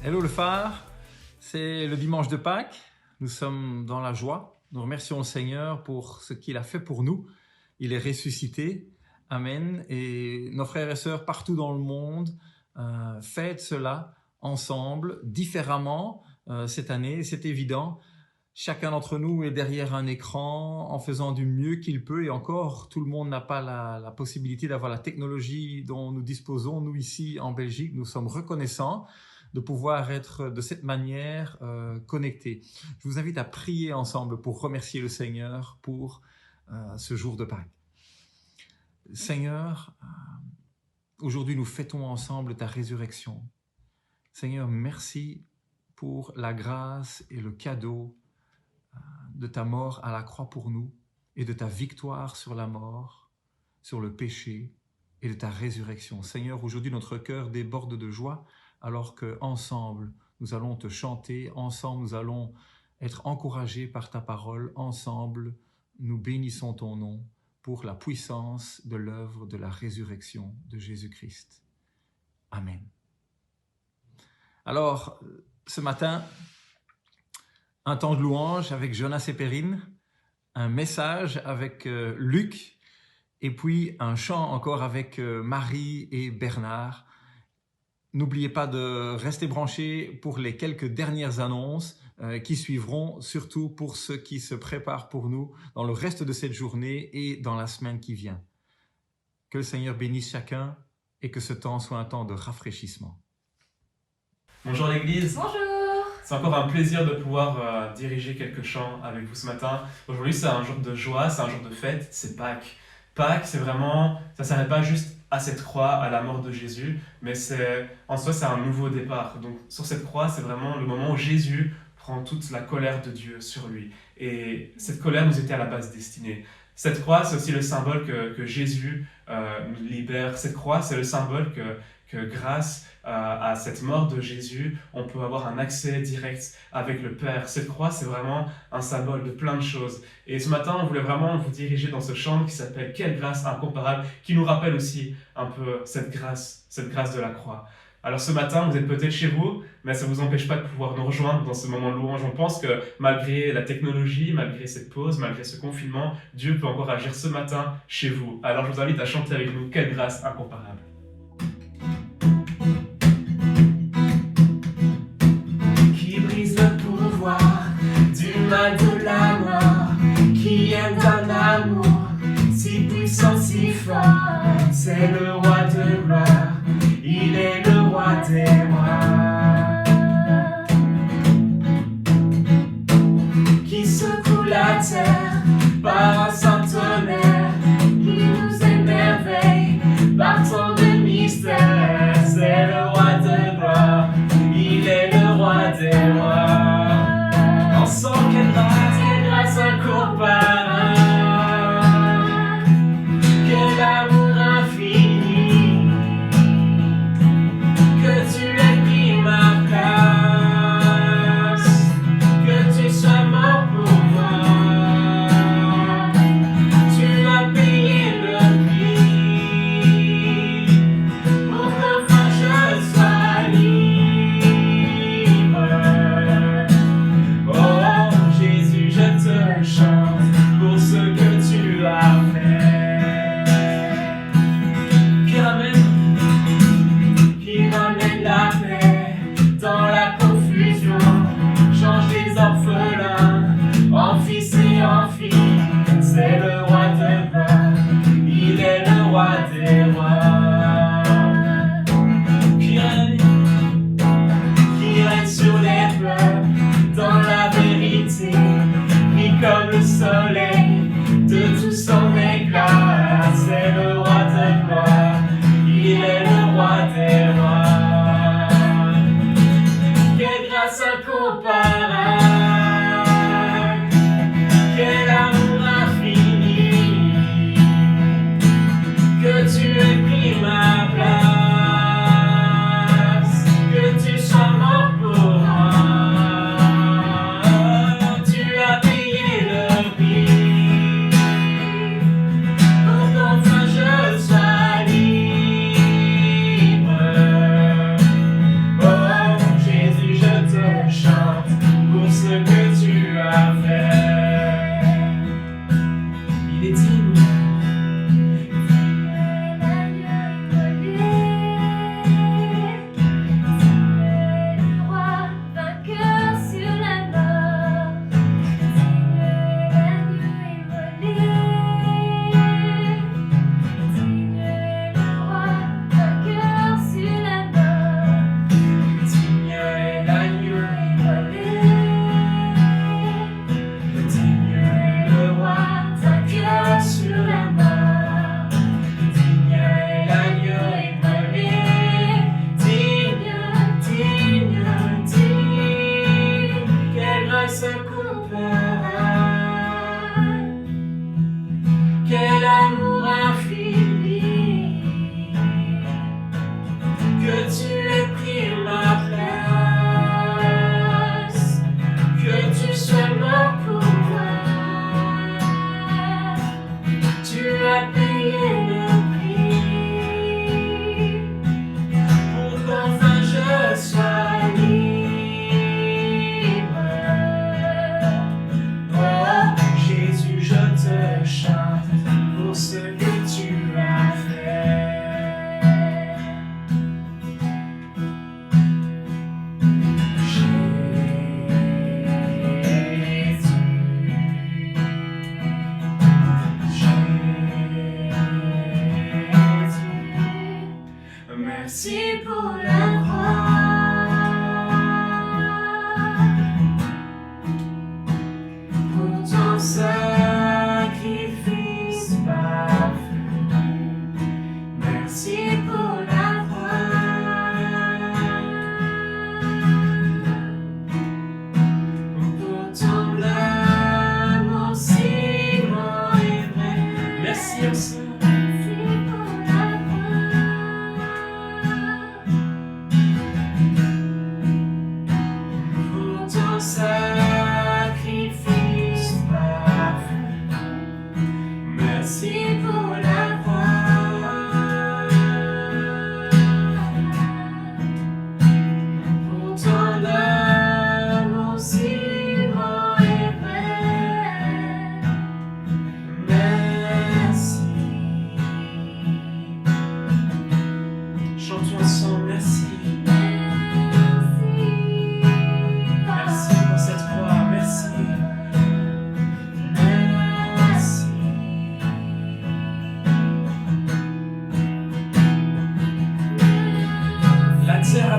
Hello le phare, c'est le dimanche de Pâques, nous sommes dans la joie, nous remercions le Seigneur pour ce qu'il a fait pour nous, il est ressuscité, Amen, et nos frères et sœurs partout dans le monde fêtent cela ensemble, différemment cette année, c'est évident. Chacun d'entre nous est derrière un écran en faisant du mieux qu'il peut et encore, tout le monde n'a pas la possibilité d'avoir la technologie dont nous disposons. Nous ici en Belgique, nous sommes reconnaissants de pouvoir être de cette manière connectés. Je vous invite à prier ensemble pour remercier le Seigneur pour ce jour de Pâques. Seigneur, aujourd'hui nous fêtons ensemble ta résurrection. Seigneur, merci pour la grâce et le cadeau de ta mort à la croix pour nous et de ta victoire sur la mort, sur le péché et de ta résurrection. Seigneur, aujourd'hui notre cœur déborde de joie alors qu'ensemble nous allons te chanter, ensemble nous allons être encouragés par ta parole, ensemble nous bénissons ton nom pour la puissance de l'œuvre de la résurrection de Jésus-Christ. Amen. Alors, ce matin, un temps de louange avec Jonas et Perrine, un message avec Luc, et puis un chant encore avec Marie et Bernard. N'oubliez pas de rester branchés pour les quelques dernières annonces qui suivront, surtout pour ceux qui se préparent pour nous dans le reste de cette journée et dans la semaine qui vient. Que le Seigneur bénisse chacun et que ce temps soit un temps de rafraîchissement. Bonjour l'Église. Bonjour. C'est encore un plaisir de pouvoir diriger quelques chants avec vous ce matin. Aujourd'hui, c'est un jour de joie, c'est un jour de fête, c'est Pâques. Pâques, c'est vraiment, ça ne s'arrête pas juste à cette croix, à la mort de Jésus, mais en soi, c'est un nouveau départ. Donc, sur cette croix, c'est vraiment le moment où Jésus prend toute la colère de Dieu sur lui. Et cette colère nous était à la base destinée. Cette croix, c'est aussi le symbole que Jésus nous libère. Cette croix, c'est le symbole que grâce à cette mort de Jésus, on peut avoir un accès direct avec le Père. Cette croix, c'est vraiment un symbole de plein de choses. Et ce matin, on voulait vraiment vous diriger dans ce chant qui s'appelle « Quelle grâce incomparable » qui nous rappelle aussi un peu cette grâce de la croix. Alors ce matin, vous êtes peut-être chez vous, mais ça ne vous empêche pas de pouvoir nous rejoindre dans ce moment de louange. On pense que malgré la technologie, malgré cette pause, malgré ce confinement, Dieu peut encore agir ce matin chez vous. Alors je vous invite à chanter avec nous « Quelle grâce incomparable ». De la mort, qui aime d'un amour si puissant, si fort. C'est le roi de gloire, il est le roi des rois, qui secoue la terre par un saint tonnerre, qui nous émerveille par ton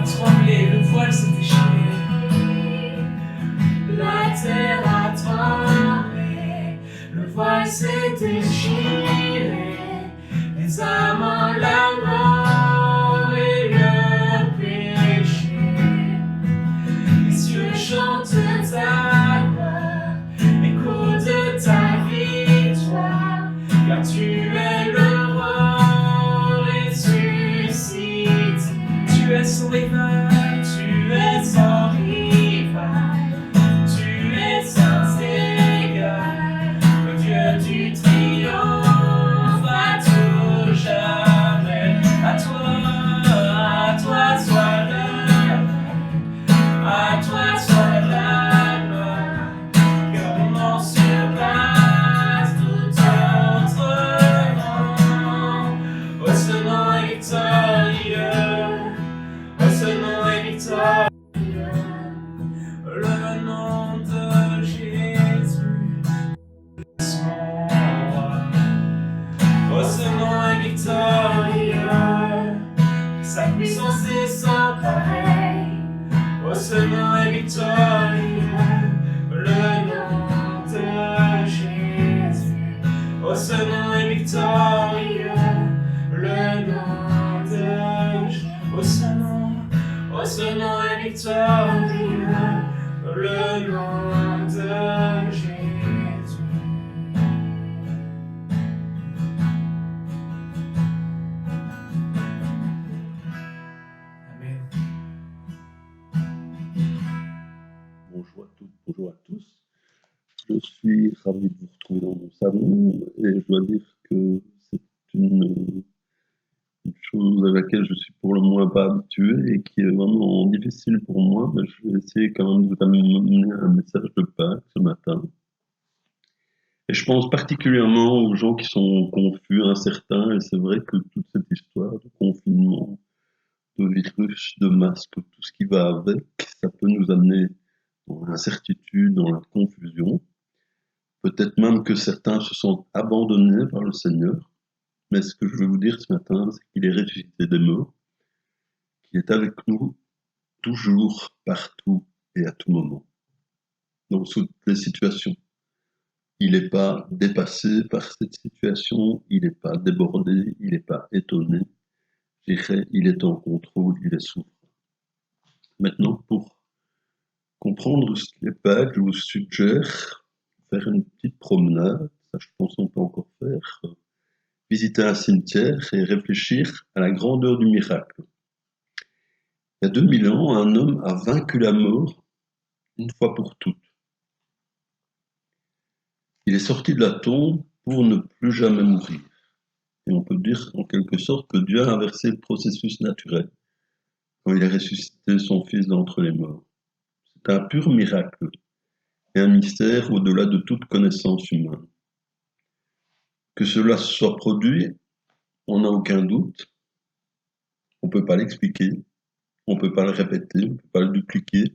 tremblé, le voile s'est déchiré. La terre a tremblé, le voile s'est déchiré, les âmes en la mort et le péché. Les cieux chantent ta gloire, écho de ta victoire, car tu es le roi ressuscité. Tu es son rival, Tu es sans rival, tu es sans égal, le Dieu du triomphe à tout jamais. À toi soit l'honneur, à toi soit la gloire, que ton nom surpasse tout autre nom. Oh, ce nom est victorieux, oh, ce nom est victorieux. Le nom de Jésus, son roi. Oh, ce nom est victorieux, sa puissance est sans pareil. Oh, ce nom est victorieux, le nom de Jésus. Oh, ce nom est victorieux, le nom de Jésus. Oh, ce nom est victorieux, le nom de Jésus. Amen. Bonjour à toutes, bonjour à tous. Je suis ravi de vous retrouver dans mon salon et je dois dire que c'est une chose à laquelle je suis pour le moins pas habitué et qui est vraiment difficile pour moi, mais je vais essayer quand même de vous amener un message de Pâques ce matin. Et je pense particulièrement aux gens qui sont confus, incertains, et c'est vrai que toute cette histoire de confinement, de virus, de masque, tout ce qui va avec, ça peut nous amener dans l'incertitude, dans la confusion. Peut-être même que certains se sentent abandonnés par le Seigneur. Mais ce que je veux vous dire ce matin, c'est qu'il est ressuscité des morts, qu'il est avec nous toujours, partout et à tout moment, dans toutes les situations. Il n'est pas dépassé par cette situation, il n'est pas débordé, il n'est pas étonné. Je dirais, il est en contrôle, il est souverain. Maintenant, pour comprendre ce qu'est Pâques, je vous suggère de faire une petite promenade, ça je pense qu'on peut encore faire, visiter un cimetière et réfléchir à la grandeur du miracle. Il y a 2000 ans, un homme a vaincu la mort une fois pour toutes. Il est sorti de la tombe pour ne plus jamais mourir. Et on peut dire en quelque sorte que Dieu a inversé le processus naturel quand il a ressuscité son fils d'entre les morts. C'est un pur miracle et un mystère au-delà de toute connaissance humaine. Que cela se soit produit, on n'a aucun doute. On ne peut pas l'expliquer, on ne peut pas le répéter, on ne peut pas le dupliquer.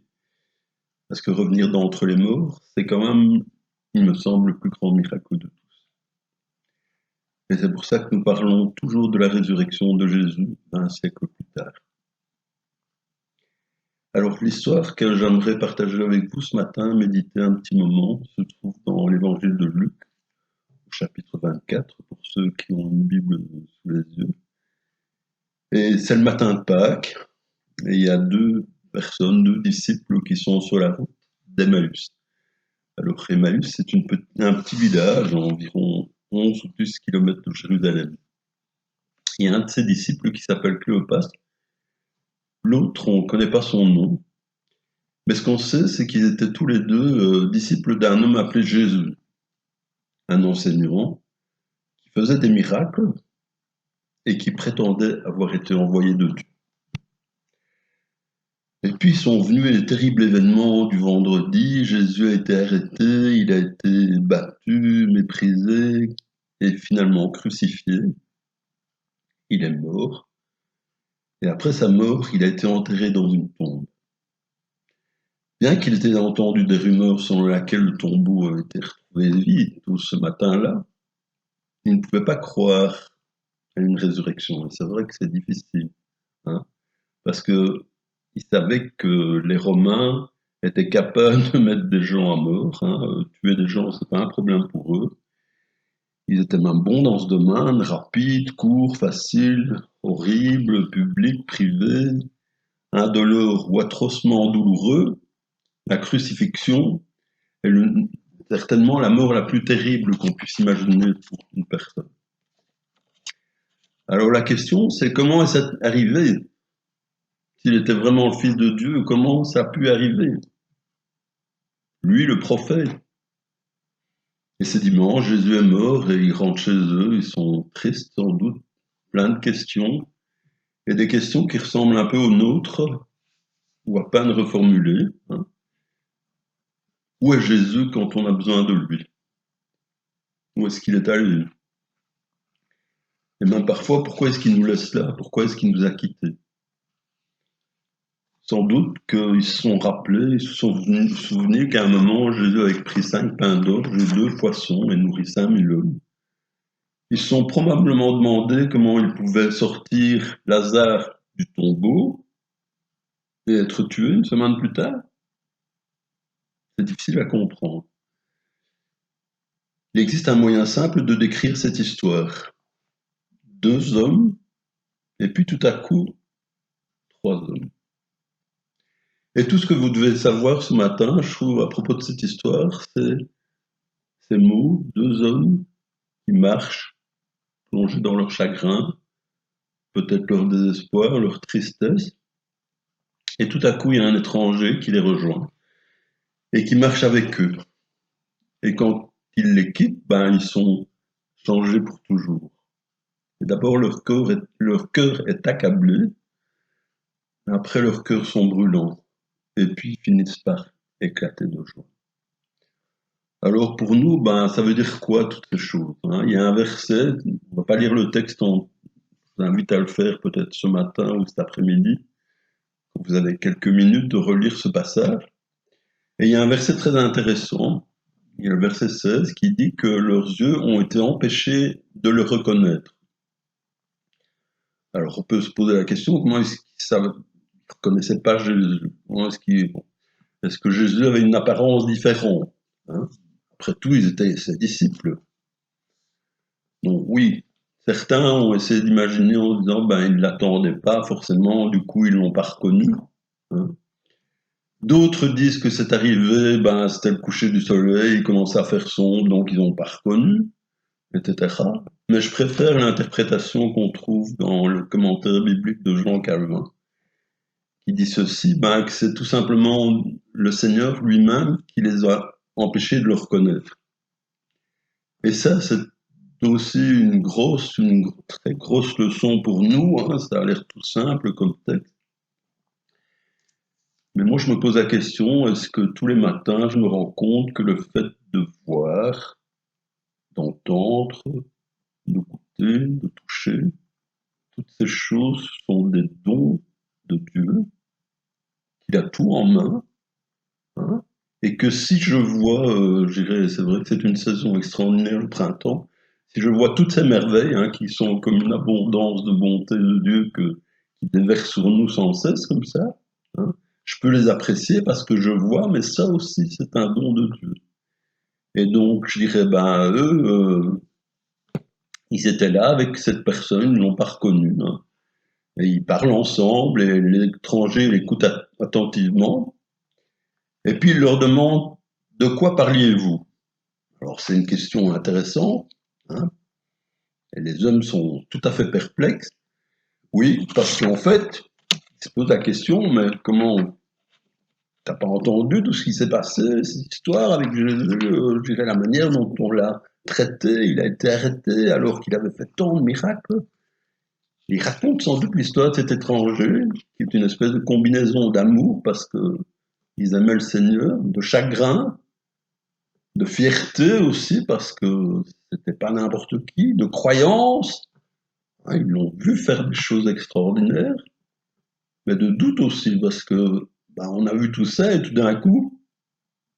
Parce que revenir d'entre les morts, c'est quand même, il me semble, le plus grand miracle de tous. Et c'est pour ça que nous parlons toujours de la résurrection de Jésus 1 siècle plus tard. Alors l'histoire que j'aimerais partager avec vous ce matin, méditer un petit moment, se trouve dans l'évangile de Luc, au chapitre 24, pour ceux qui ont une Bible sous les yeux. Et c'est le matin de Pâques, et il y a deux disciples qui sont sur la route d'Emmaüs. Alors Emmaüs, c'est un petit village, environ 11 ou 12 kilomètres de Jérusalem. Il y a un de ses disciples qui s'appelle Cléopas. L'autre, on ne connaît pas son nom. Mais ce qu'on sait, c'est qu'ils étaient tous les deux disciples d'un homme appelé Jésus, un enseignant qui faisait des miracles et qui prétendait avoir été envoyé de Dieu. Et puis sont venus les terribles événements du vendredi. Jésus a été arrêté, il a été battu, méprisé et finalement crucifié. Il est mort. Et après sa mort, il a été enterré dans une tombe. Bien qu'il ait entendu des rumeurs selon lesquelles le tombeau avait été retrouvé vide tout ce matin-là, il ne pouvait pas croire à une résurrection. Et c'est vrai que c'est difficile, hein, parce que il savait que les Romains étaient capables de mettre des gens à mort. Tuer des gens, c'est pas un problème pour eux. Ils étaient même bons dans ce domaine, rapide, court, facile, horrible, public, privé, indolore ou atrocement douloureux. La crucifixion est certainement la mort la plus terrible qu'on puisse imaginer pour une personne. Alors la question, c'est comment est-ce arrivé? S'il était vraiment le Fils de Dieu, comment ça a pu arriver? Lui, le prophète. Et c'est dimanche, Jésus est mort et ils rentrent chez eux, ils sont tristes sans doute, plein de questions, et des questions qui ressemblent un peu aux nôtres, ou à peine reformulées. Où est Jésus quand on a besoin de lui? Où est-ce qu'il est allé? Et même parfois, pourquoi est-ce qu'il nous laisse là? Pourquoi est-ce qu'il nous a quittés? Sans doute qu'ils se sont rappelés, ils se sont souvenus qu'à un moment, Jésus avait pris 5 pains d'orge et 2 poissons et nourri 5000 hommes. Ils se sont probablement demandé comment ils pouvaient sortir Lazare du tombeau et être tué une semaine plus tard. C'est difficile à comprendre. Il existe un moyen simple de décrire cette histoire. 2 hommes, et puis tout à coup, 3 hommes. Et tout ce que vous devez savoir ce matin, je trouve, à propos de cette histoire, c'est ces mots, 2 hommes qui marchent, plongés dans leur chagrin, peut-être leur désespoir, leur tristesse, et tout à coup, il y a un étranger qui les rejoint, et qui marche avec eux. Et quand il les quitte, ils sont changés pour toujours. Et d'abord, leur cœur est accablé, après, leurs cœurs sont brûlants, et puis finissent par éclater de joie. Alors pour nous, ça veut dire quoi toutes ces choses? Il y a un verset, on va pas lire le texte, je vous invite à le faire peut-être ce matin ou cet après-midi, quand vous avez quelques minutes de relire ce passage. Et il y a un verset très intéressant, il y a le verset 16 qui dit que leurs yeux ont été empêchés de le reconnaître. Alors on peut se poser la question, comment est-ce qu'ils ne reconnaissaient pas Jésus? Est-ce que Jésus avait une apparence différente? Après tout, ils étaient ses disciples. Donc oui, certains ont essayé d'imaginer en disant ils ne l'attendaient pas forcément, du coup ils l'ont pas reconnu. D'autres disent que c'est arrivé, c'était le coucher du soleil, il commençait à faire sombre, donc ils n'ont pas reconnu, etc. Mais je préfère l'interprétation qu'on trouve dans le commentaire biblique de Jean Calvin, qui dit ceci, que c'est tout simplement le Seigneur lui-même qui les a empêchés de le reconnaître. Et ça, c'est aussi une très grosse leçon pour nous, ça a l'air tout simple comme texte. Mais moi, je me pose la question, est-ce que tous les matins, je me rends compte que le fait de voir, d'entendre, de goûter, de toucher, toutes ces choses sont des dons de Dieu, qu'il a tout en main, et que si je vois, c'est vrai que c'est une saison extraordinaire, le printemps, si je vois toutes ces merveilles, qui sont comme une abondance de bonté de Dieu qui déverse sur nous sans cesse comme ça, je peux les apprécier parce que je vois, mais ça aussi, c'est un don de Dieu. Et donc, je dirais, eux, ils étaient là avec cette personne, ils ne l'ont pas reconnue. Et ils parlent ensemble, et l'étranger l'écoute attentivement. Et puis, il leur demande, de quoi parliez-vous? Alors, c'est une question intéressante. Et les hommes sont tout à fait perplexes. Oui, parce qu'en fait, ils se posent la question, mais comment... T'as pas entendu tout ce qui s'est passé, cette histoire avec Jésus, je dirais la manière dont on l'a traité, il a été arrêté alors qu'il avait fait tant de miracles. Il raconte sans doute l'histoire de cet étranger, qui est une espèce de combinaison d'amour, parce que ils aimaient le Seigneur, de chagrin, de fierté aussi, parce que c'était pas n'importe qui, de croyance, ils l'ont vu faire des choses extraordinaires, mais de doute aussi, parce que on a vu tout ça et tout d'un coup,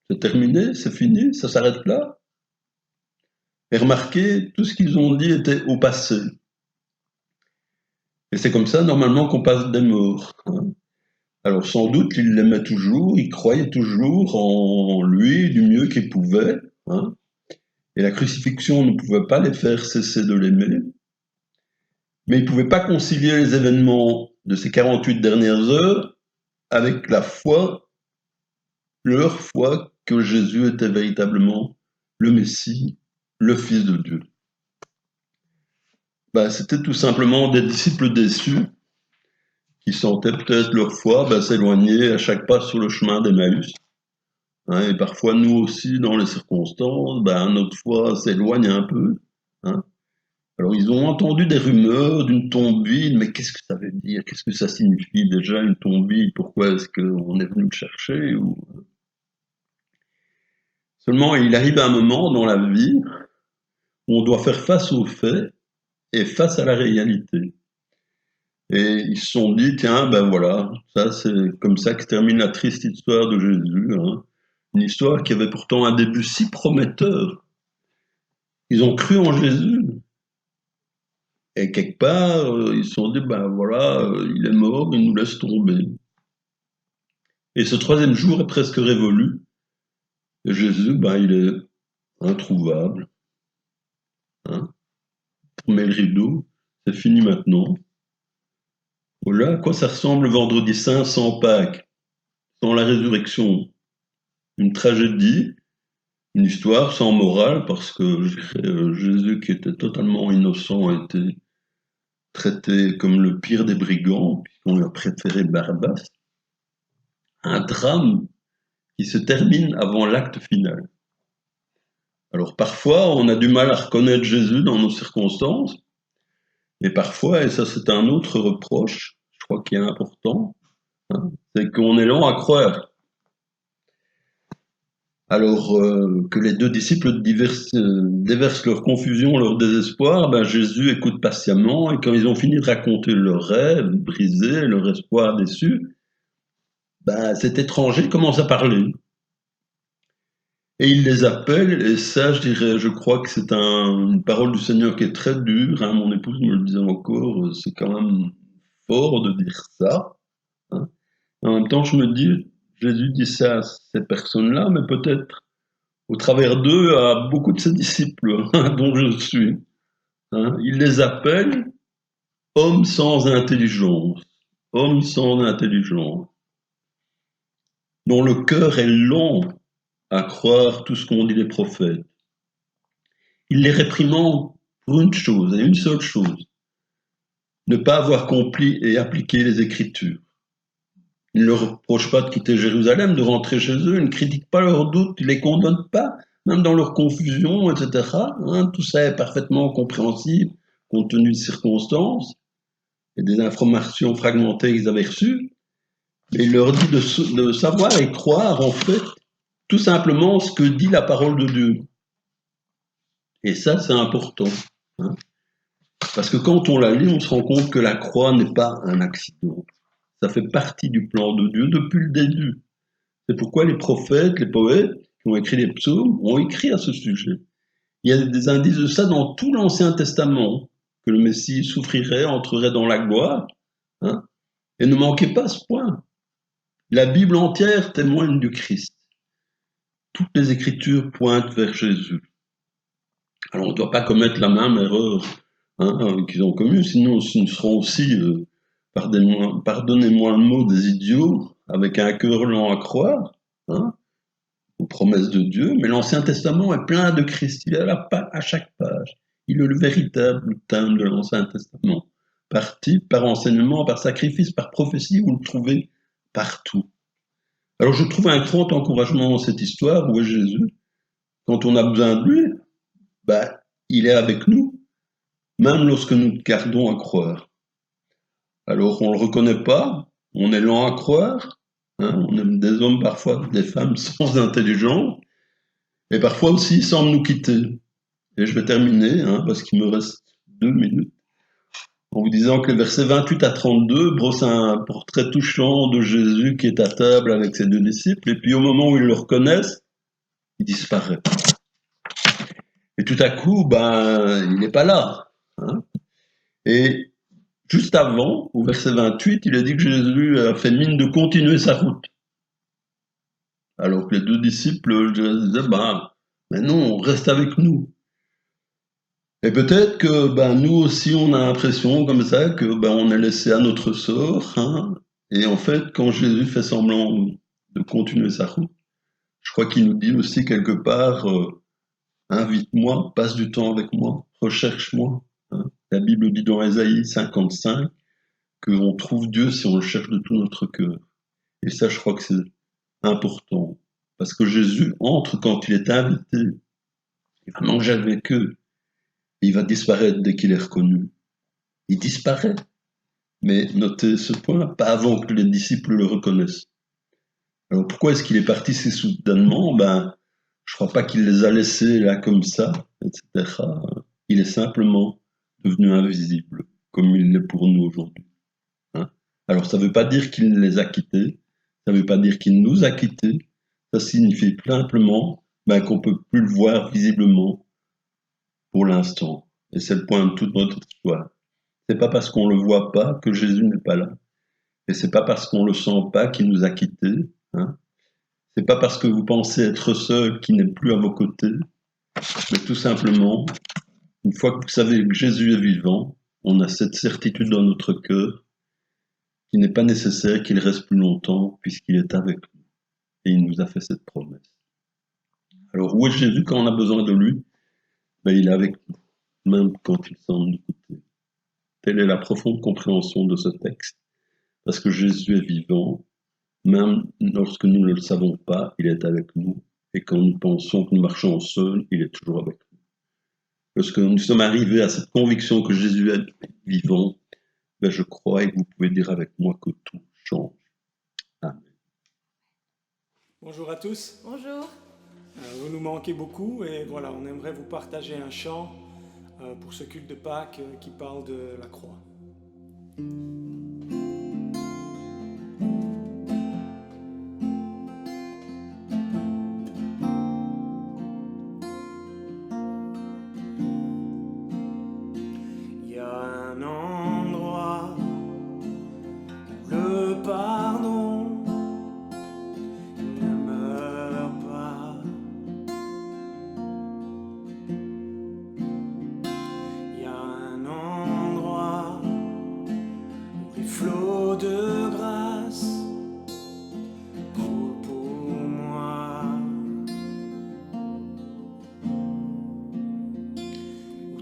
c'est terminé, c'est fini, ça s'arrête là. Et remarquez, tout ce qu'ils ont dit était au passé. Et c'est comme ça, normalement, qu'on passe des morts. Alors sans doute, il l'aimait toujours, il croyait toujours en lui du mieux qu'il pouvait, hein, et la crucifixion ne pouvait pas les faire cesser de l'aimer, mais il ne pouvait pas concilier les événements de ces 48 dernières heures avec la foi, leur foi que Jésus était véritablement le Messie, le Fils de Dieu. C'était tout simplement des disciples déçus qui sentaient peut-être leur foi s'éloigner à chaque pas sur le chemin d'Emmaüs. Hein, et parfois, nous aussi, dans les circonstances, notre foi s'éloigne un peu. Hein. Alors, ils ont entendu des rumeurs d'une tombille, mais qu'est-ce que ça veut dire? Qu'est-ce que ça signifie déjà, une tombille? Pourquoi est-ce qu'on est venu le chercher Seulement, il arrive un moment dans la vie où on doit faire face aux faits et face à la réalité. Et ils se sont dit, tiens, voilà, ça c'est comme ça que se termine la triste histoire de Jésus. Hein. Une histoire qui avait pourtant un début si prometteur. Ils ont cru en Jésus. Et quelque part, ils se sont dit, il est mort, il nous laisse tomber. Et ce troisième jour est presque révolu. Et Jésus, il est introuvable. Hein. On met le rideau, c'est fini maintenant. Voilà à quoi ça ressemble le vendredi saint sans Pâques, sans la résurrection. Une tragédie, une histoire sans morale, parce que Jésus, qui était totalement innocent, a été traité comme le pire des brigands, puisqu'on lui a préféré Barabbas. Un drame qui se termine avant l'acte final. Alors parfois, on a du mal à reconnaître Jésus dans nos circonstances, et parfois, et ça c'est un autre reproche, je crois qu'il est important, hein, c'est qu'on est lent à croire. Alors que les deux disciples déversent leur confusion, leur désespoir, Jésus écoute patiemment, et quand ils ont fini de raconter leur rêve brisé, leur espoir déçu, cet étranger commence à parler. Et il les appelle, et ça, je crois que c'est une parole du Seigneur qui est très dure, hein, mon épouse me le disait encore, c'est quand même fort de dire ça. Hein. En même temps, je me dis, Jésus dit ça à ces personnes-là, mais peut-être au travers d'eux à beaucoup de ses disciples, dont je suis. Hein. Il les appelle hommes sans intelligence, hommes sans intelligence, dont le cœur est lent à croire tout ce qu'ont dit les prophètes. Il les réprimande pour une chose, et une seule chose, ne pas avoir compris et appliqué les Écritures. Il ne leur reproche pas de quitter Jérusalem, de rentrer chez eux, il ne critique pas leurs doutes, il ne les condamne pas, même dans leur confusion, etc. Hein, tout ça est parfaitement compréhensible, compte tenu des circonstances et des informations fragmentées qu'ils avaient reçues. Mais il leur dit de savoir et croire, en fait, tout simplement ce que dit la parole de Dieu. Et ça, c'est important. Hein. Parce que quand on la lit, on se rend compte que la croix n'est pas un accident. Ça fait partie du plan de Dieu depuis le début. C'est pourquoi les prophètes, les poètes qui ont écrit les psaumes ont écrit à ce sujet. Il y a des indices de ça dans tout l'Ancien Testament, que le Messie souffrirait, entrerait dans la gloire. Hein, et ne manquez pas ce point. La Bible entière témoigne du Christ. Toutes les Écritures pointent vers Jésus. Alors on ne doit pas commettre la même erreur qu'ils ont commise, sinon nous serons aussi, pardonnez-moi le mot, des idiots, avec un cœur lent à croire, aux promesses de Dieu. Mais l'Ancien Testament est plein de Christ, il est là à chaque page. Il est le véritable thème de l'Ancien Testament. Par type, par enseignement, par sacrifice, par prophétie, vous le trouvez partout. Alors je trouve un grand encouragement dans cette histoire où est Jésus. Quand on a besoin de lui, il est avec nous, même lorsque nous gardons à croire. Alors on ne le reconnaît pas, on est lent à croire, on est des hommes parfois, des femmes sans intelligence, et parfois aussi ils semblent nous quitter. Et je vais terminer, parce qu'il me reste 2 minutes, en vous disant que les versets 28 à 32 brossent un portrait touchant de Jésus qui est à table avec ses 2 disciples, et puis au moment où ils le reconnaissent, il disparaît. Et tout à coup, il n'est pas là. Et juste avant, au verset 28, il a dit que Jésus a fait mine de continuer sa route. Alors que les 2 disciples disaient, mais non, reste avec nous. Et peut-être que nous aussi, on a l'impression comme ça que on est laissé à notre sort. Hein. Et en fait, quand Jésus fait semblant de continuer sa route, je crois qu'il nous dit aussi quelque part, invite-moi, passe du temps avec moi, recherche-moi. Hein. La Bible dit dans Ésaïe 55 qu'on trouve Dieu si on le cherche de tout notre cœur. Et ça, je crois que c'est important. Parce que Jésus entre quand il est invité. Il va manger avec eux. Il va disparaître dès qu'il est reconnu. Il disparaît. Mais notez ce point, pas avant que les disciples le reconnaissent. Alors pourquoi est-ce qu'il est parti si soudainement? Je crois pas qu'il les a laissés là comme ça, etc. Il est simplement devenu invisible, comme il l'est pour nous aujourd'hui. Hein? Alors ça veut pas dire qu'il les a quittés, ça veut pas dire qu'il nous a quittés, ça signifie simplement qu'on peut plus le voir visiblement pour l'instant. Et c'est le point de toute notre histoire. C'est pas parce qu'on le voit pas que Jésus n'est pas là. Et c'est pas parce qu'on le sent pas qu'il nous a quittés. Hein. C'est pas parce que vous pensez être seul qu'il n'est plus à vos côtés. Mais tout simplement, une fois que vous savez que Jésus est vivant, on a cette certitude dans notre cœur qu'il n'est pas nécessaire qu'il reste plus longtemps puisqu'il est avec nous. Et il nous a fait cette promesse. Alors où est Jésus quand on a besoin de lui? Il est avec nous, même quand il semble nous quitter. Telle est la profonde compréhension de ce texte. Parce que Jésus est vivant, même lorsque nous ne le savons pas, il est avec nous. Et quand nous pensons que nous marchons seuls, il est toujours avec nous. Lorsque nous sommes arrivés à cette conviction que Jésus est vivant, je crois et que vous pouvez dire avec moi que tout change. Amen. Bonjour à tous. Bonjour. Vous nous manquez beaucoup et voilà, on aimerait vous partager un chant pour ce culte de Pâques qui parle de la croix.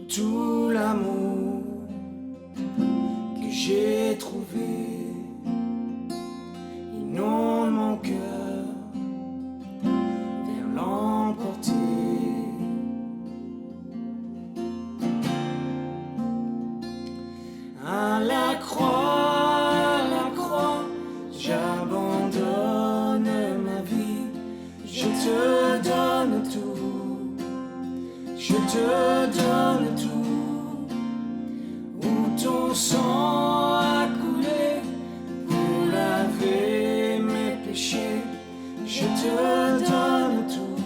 Tout l'amour que j'ai trouvé inonde mon cœur, viens l'emporter. À la croix, j'abandonne ma vie, je te donne tout, je te donne tout. Ton sang a coulé pour laver mes péchés. Je te donne tout,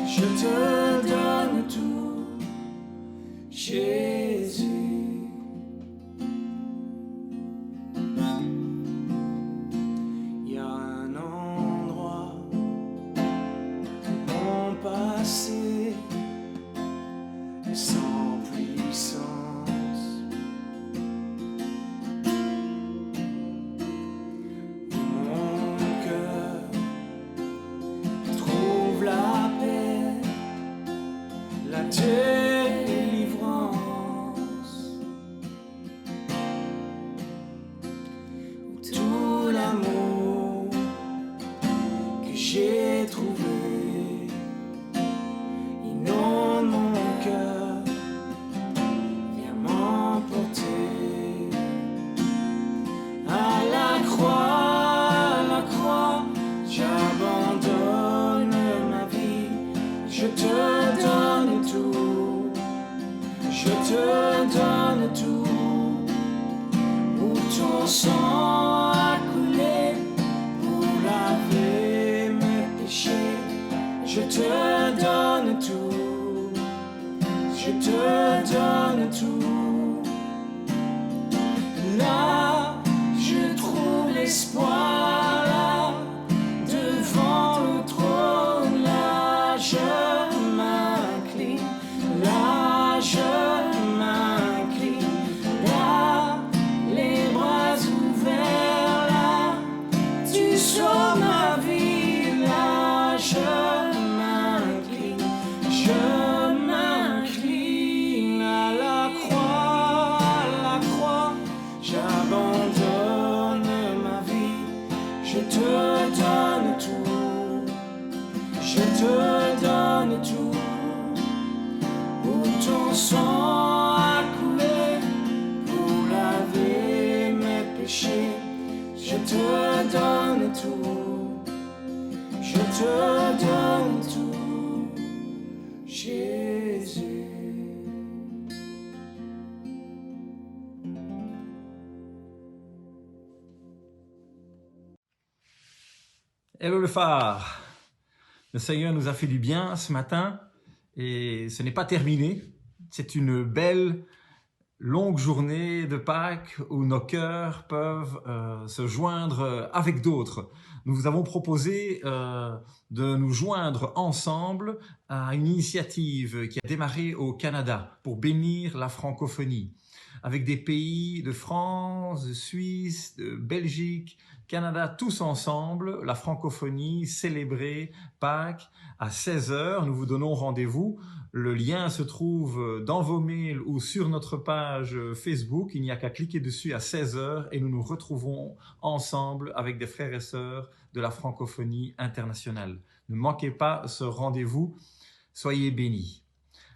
je te donne tout, Jésus. Il y a un endroit où mon passé est sans puissance. Délivrance, tout l'amour que j'ai trouvé inonde mon cœur, viens m'emporter. À la croix, j'abandonne ma vie, je te donne tout, je te donne tout. Où ton sang a coulé pour laver mes péchés, je te donne tout, je te donne tout. Je te donne tout, je te donne tout. Où ton sang a coulé pour laver mes péchés. Je te donne tout, je te donne tout, Jésus. Hello le phare. Le Seigneur nous a fait du bien ce matin et ce n'est pas terminé. C'est une belle, longue journée de Pâques où nos cœurs peuvent se joindre avec d'autres. Nous vous avons proposé de nous joindre ensemble à une initiative qui a démarré au Canada pour bénir la francophonie, avec des pays de France, de Suisse, de Belgique, Canada, tous ensemble, la francophonie, célébrer Pâques à 16h. Nous vous donnons rendez-vous. Le lien se trouve dans vos mails ou sur notre page Facebook. Il n'y a qu'à cliquer dessus à 16h et nous nous retrouvons ensemble avec des frères et sœurs de la francophonie internationale. Ne manquez pas ce rendez-vous. Soyez bénis.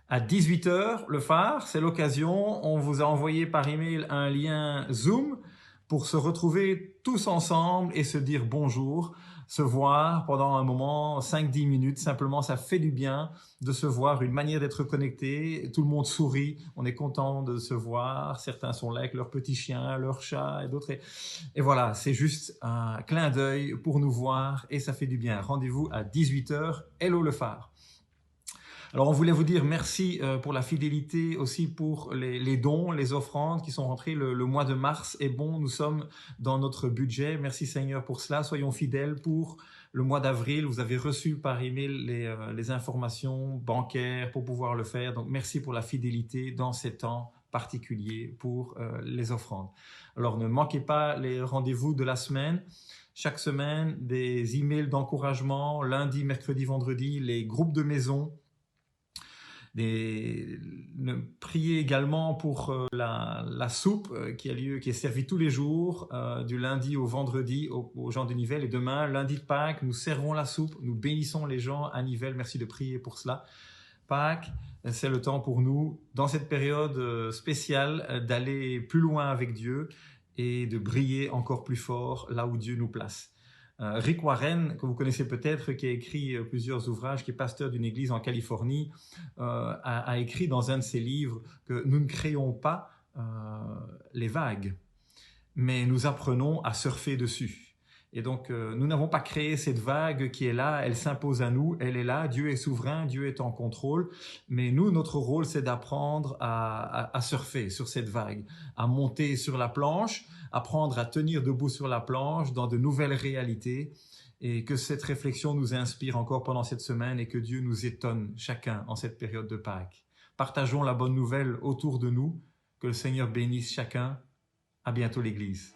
À 18h, le phare, c'est l'occasion. On vous a envoyé par email un lien Zoom pour se retrouver tous ensemble et se dire bonjour, se voir pendant un moment, 5-10 minutes. Simplement, ça fait du bien de se voir, une manière d'être connecté. Tout le monde sourit, on est content de se voir. Certains sont là avec leurs petits chiens, leurs chats et d'autres. Et voilà, c'est juste un clin d'œil pour nous voir et ça fait du bien. Rendez-vous à 18h. Hello le phare. Alors, on voulait vous dire merci pour la fidélité, aussi pour les dons, les offrandes qui sont rentrées. Le mois de mars est bon, nous sommes dans notre budget. Merci Seigneur pour cela. Soyons fidèles pour le mois d'avril. Vous avez reçu par email les informations bancaires pour pouvoir le faire. Donc, merci pour la fidélité dans ces temps particuliers pour les offrandes. Alors, ne manquez pas les rendez-vous de la semaine. Chaque semaine, des emails d'encouragement, lundi, mercredi, vendredi, les groupes de maison. Priez également pour la soupe qui a lieu, qui est servie tous les jours, du lundi au vendredi aux gens de Nivelles. Et demain, lundi de Pâques, nous servons la soupe, nous bénissons les gens à Nivelles. Merci de prier pour cela. Pâques, c'est le temps pour nous, dans cette période spéciale, d'aller plus loin avec Dieu et de briller encore plus fort là où Dieu nous place. Rick Warren, que vous connaissez peut-être, qui a écrit plusieurs ouvrages, qui est pasteur d'une église en Californie, a écrit dans un de ses livres que nous ne créons pas les vagues, mais nous apprenons à surfer dessus. Et donc, nous n'avons pas créé cette vague qui est là, elle s'impose à nous, elle est là, Dieu est souverain, Dieu est en contrôle, mais nous, notre rôle, c'est d'apprendre à surfer sur cette vague, à monter sur la planche, apprendre à tenir debout sur la planche dans de nouvelles réalités, et que cette réflexion nous inspire encore pendant cette semaine et que Dieu nous étonne chacun en cette période de Pâques. Partageons la bonne nouvelle autour de nous, que le Seigneur bénisse chacun. À bientôt l'Église.